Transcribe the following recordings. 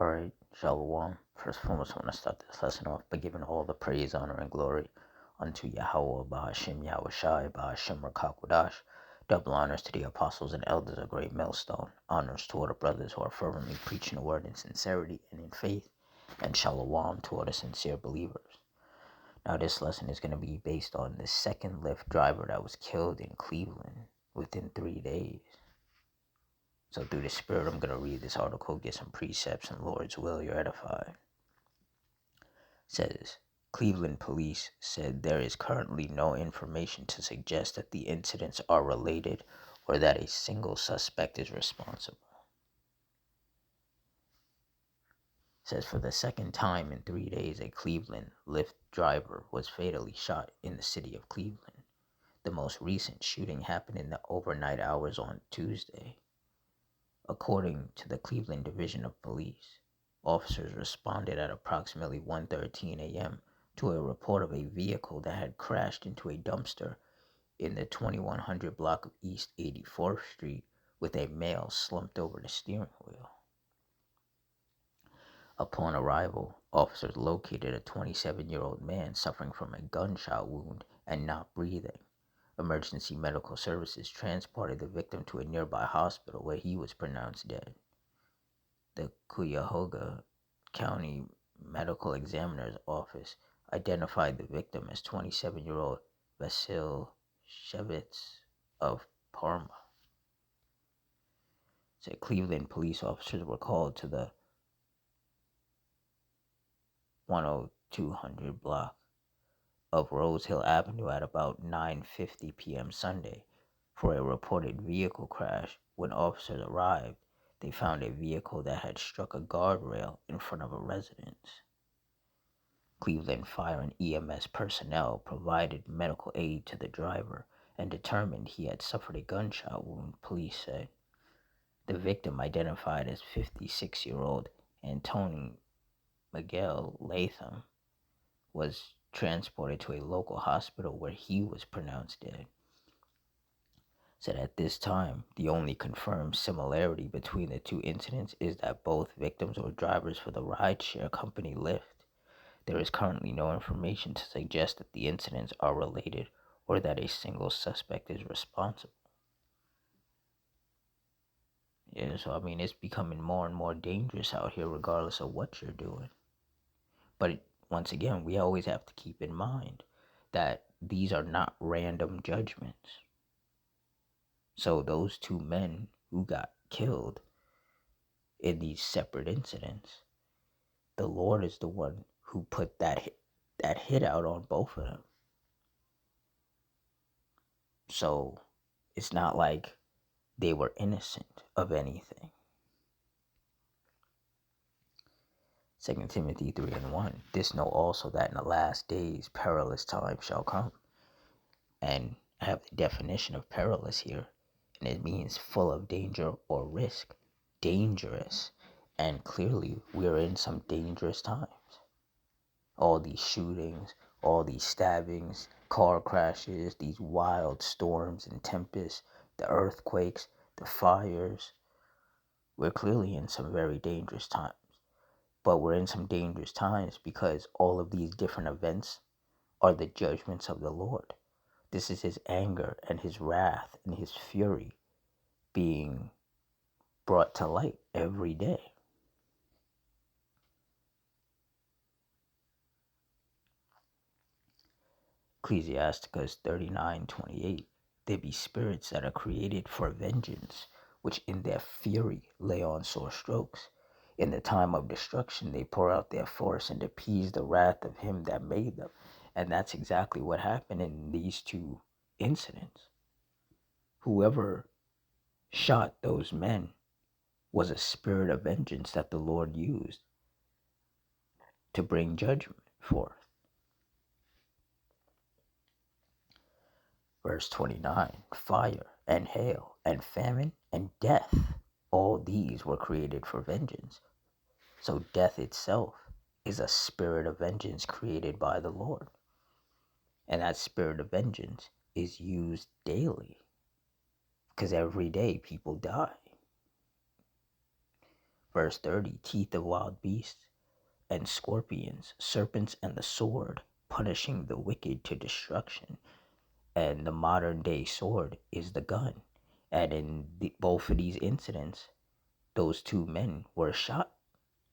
Alright, Shalom. First and foremost, I want to start this lesson off by giving all the praise, honor, and glory unto Yahweh, Bahashim, Yahushai, Bahashim, Rakakwadash. Double honors to the apostles and elders of Great Millstone. Honors to all the brothers who are fervently preaching the word in sincerity and in faith. And Shalom to all the sincere believers. Now, this lesson is going to be based on the second Lyft driver that was killed in Cleveland within 3 days. So through the Spirit, I'm going to read this article, get some precepts, and Lord's will, you're edified. It says, Cleveland police said there is currently no information to suggest that the incidents are related or that a single suspect is responsible. It says, for the second time in 3 days, a Cleveland Lyft driver was fatally shot in the city of Cleveland. The most recent shooting happened in the overnight hours on Tuesday. According to the Cleveland Division of Police, officers responded at approximately 1:13 a.m. to a report of a vehicle that had crashed into a dumpster in the 2100 block of East 84th Street with a male slumped over the steering wheel. Upon arrival, officers located a 27-year-old man suffering from a gunshot wound and not breathing. Emergency medical services transported the victim to a nearby hospital where he was pronounced dead. The Cuyahoga County Medical Examiner's Office identified the victim as 27-year-old Vasil Shevitz of Parma. Said Cleveland police officers were called to the 10200 block of Rose Hill Avenue at about 9:50 p.m. Sunday for a reported vehicle crash. When officers arrived, they found a vehicle that had struck a guardrail in front of a residence. Cleveland Fire and EMS personnel provided medical aid to the driver and determined he had suffered a gunshot wound, police said. The victim, identified as 56-year-old Antony Miguel Latham, was transported to a local hospital where he was pronounced dead. Said at this time, the only confirmed similarity between the two incidents is that both victims were drivers for the rideshare company Lyft. There is currently no information to suggest that the incidents are related or that a single suspect is responsible. Yeah, so it's becoming more and more dangerous out here regardless of what you're doing. But once again, we always have to keep in mind that these are not random judgments. So those two men who got killed in these separate incidents, the Lord is the one who put that hit out on both of them. So it's not like they were innocent of anything. 2 Timothy 3:1. This know also that in the last days perilous times shall come. And I have the definition of perilous here, and it means full of danger or risk, dangerous. And clearly we're in some dangerous times. All these shootings, all these stabbings, car crashes, these wild storms and tempests, the earthquakes, the fires. We're clearly in some very dangerous times. But we're in some dangerous times because all of these different events are the judgments of the Lord. This is his anger and his wrath and his fury being brought to light every day. Ecclesiasticus 39:28. There be spirits that are created for vengeance, which in their fury lay on sore strokes. In the time of destruction, they pour out their force and appease the wrath of him that made them. And that's exactly what happened in these two incidents. Whoever shot those men was a spirit of vengeance that the Lord used to bring judgment forth. Verse 29, fire and hail and famine and death, all these were created for vengeance. So death itself is a spirit of vengeance created by the Lord. And that spirit of vengeance is used daily because every day people die. Verse 30, teeth of wild beasts and scorpions, serpents, and the sword, punishing the wicked to destruction. And the modern day sword is the gun. And in both of these incidents, those two men were shot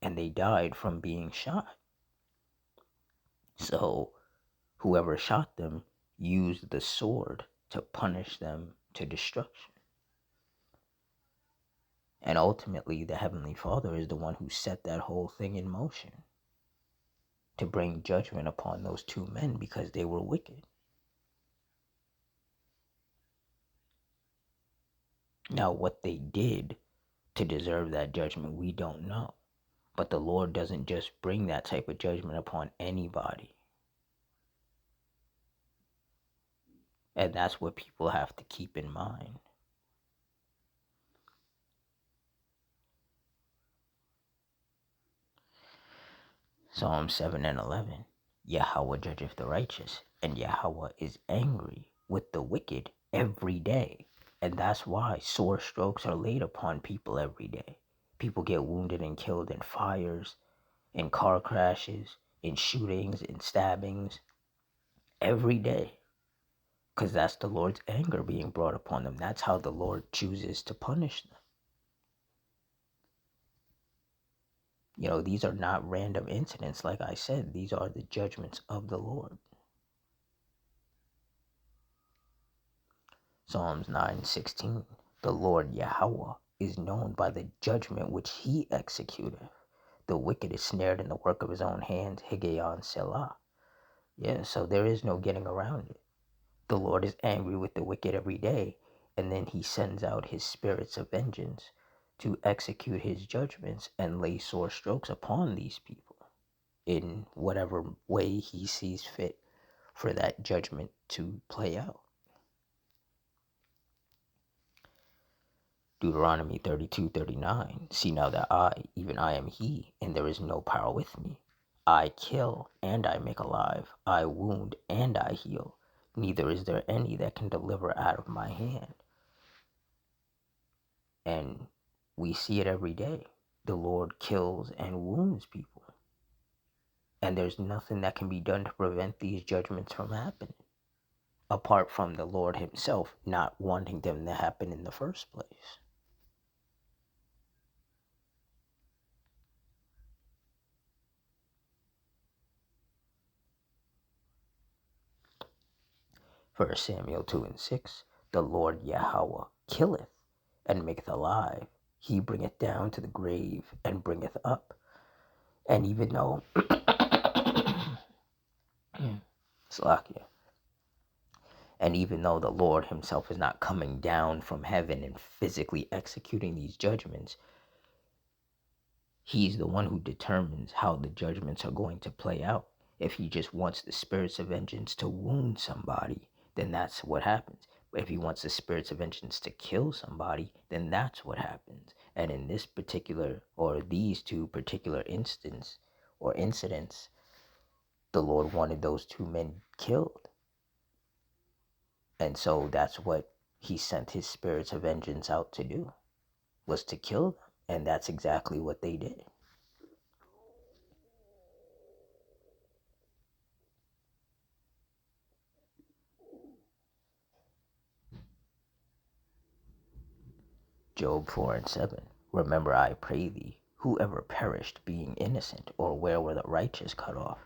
and they died from being shot. So whoever shot them used the sword to punish them to destruction. And ultimately, the Heavenly Father is the one who set that whole thing in motion to bring judgment upon those two men because they were wicked. Now, what they did to deserve that judgment, we don't know. But the Lord doesn't just bring that type of judgment upon anybody. And that's what people have to keep in mind. Psalm 7 and 11. Yahweh judgeth the righteous, and Yahweh is angry with the wicked every day. And that's why sore strokes are laid upon people every day. People get wounded and killed in fires, in car crashes, in shootings, in stabbings, every day. Because that's the Lord's anger being brought upon them. That's how the Lord chooses to punish them. You know, these are not random incidents. Like I said, these are the judgments of the Lord. Psalms 9:16. The Lord Yahweh is known by the judgment which he executeth. The wicked is snared in the work of his own hands. Higgaion Selah. Yeah, so there is no getting around it. The Lord is angry with the wicked every day, and then he sends out his spirits of vengeance to execute his judgments and lay sore strokes upon these people in whatever way he sees fit for that judgment to play out. Deuteronomy 32:39. See now that I, even I am he, and there is no power with me. I kill and I make alive. I wound and I heal. Neither is there any that can deliver out of my hand. And we see it every day. The Lord kills and wounds people. And there's nothing that can be done to prevent these judgments from happening, apart from the Lord himself not wanting them to happen in the first place. First Samuel 2 and 6. The Lord Yahweh killeth and maketh alive. He bringeth down to the grave and bringeth up. And even though Slakia. And even though the Lord himself is not coming down from heaven and physically executing these judgments, he's the one who determines how the judgments are going to play out. If he just wants the spirits of vengeance to wound somebody, then that's what happens. But if he wants the spirits of vengeance to kill somebody, then that's what happens. And in this particular, or these two particular incidents, the Lord wanted those two men killed. And so that's what he sent his spirits of vengeance out to do, was to kill them. And that's exactly what they did. Job 4 and 7. Remember, I pray thee, whoever perished being innocent, or where were the righteous cut off?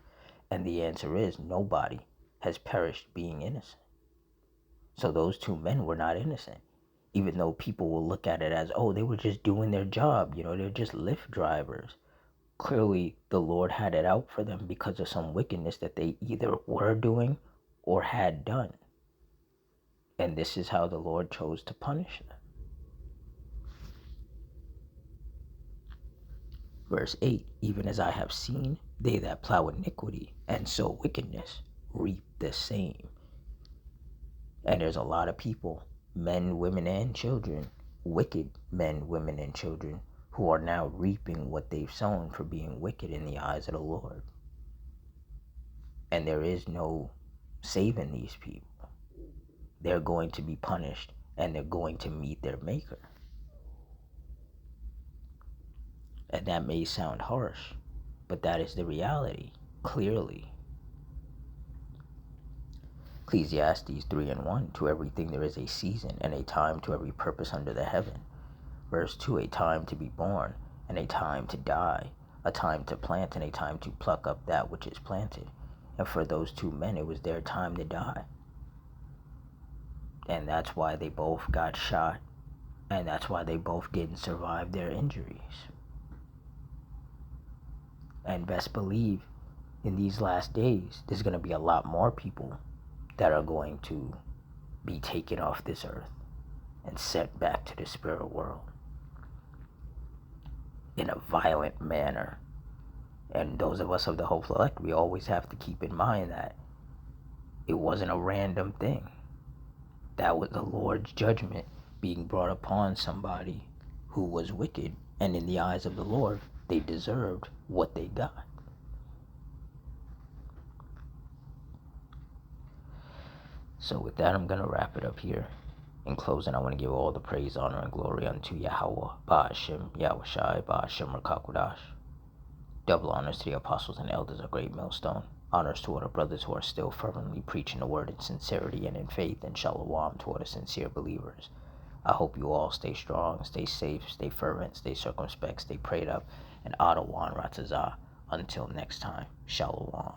And the answer is nobody has perished being innocent. So those two men were not innocent, even though people will look at it as, oh, they were just doing their job. They're just Lyft drivers. Clearly, the Lord had it out for them because of some wickedness that they either were doing or had done. And this is how the Lord chose to punish them. Verse 8, even as I have seen, they that plow iniquity and sow wickedness reap the same. And there's a lot of people, men, women, and children, wicked men, women, and children, who are now reaping what they've sown for being wicked in the eyes of the Lord. And there is no saving these people. They're going to be punished, and they're going to meet their maker. And that may sound harsh, but that is the reality, clearly. Ecclesiastes 3:1, to everything there is a season and a time to every purpose under the heaven. Verse 2, a time to be born and a time to die, a time to plant and a time to pluck up that which is planted. And for those two men, it was their time to die. And that's why they both got shot, and that's why they both didn't survive their injuries. And best believe, in these last days, there's going to be a lot more people that are going to be taken off this earth and sent back to the spirit world in a violent manner. And those of us of the hopeful elect, we always have to keep in mind that it wasn't a random thing. That was the Lord's judgment being brought upon somebody who was wicked, and in the eyes of the Lord, they deserved what they got. So with that, I'm going to wrap it up here. In closing, I want to give all the praise, honor, and glory unto Yahweh, Ba'ashem, Yahushai, Ba'ashem, Rakakwadash. Double honors to the apostles and elders of Great Millstone. Honors to all the brothers who are still fervently preaching the word in sincerity and in faith, and shalom to all the sincere believers. I hope you all stay strong, stay safe, stay fervent, stay circumspect, stay prayed up, and Adawan Ratazah. Until next time, shalom.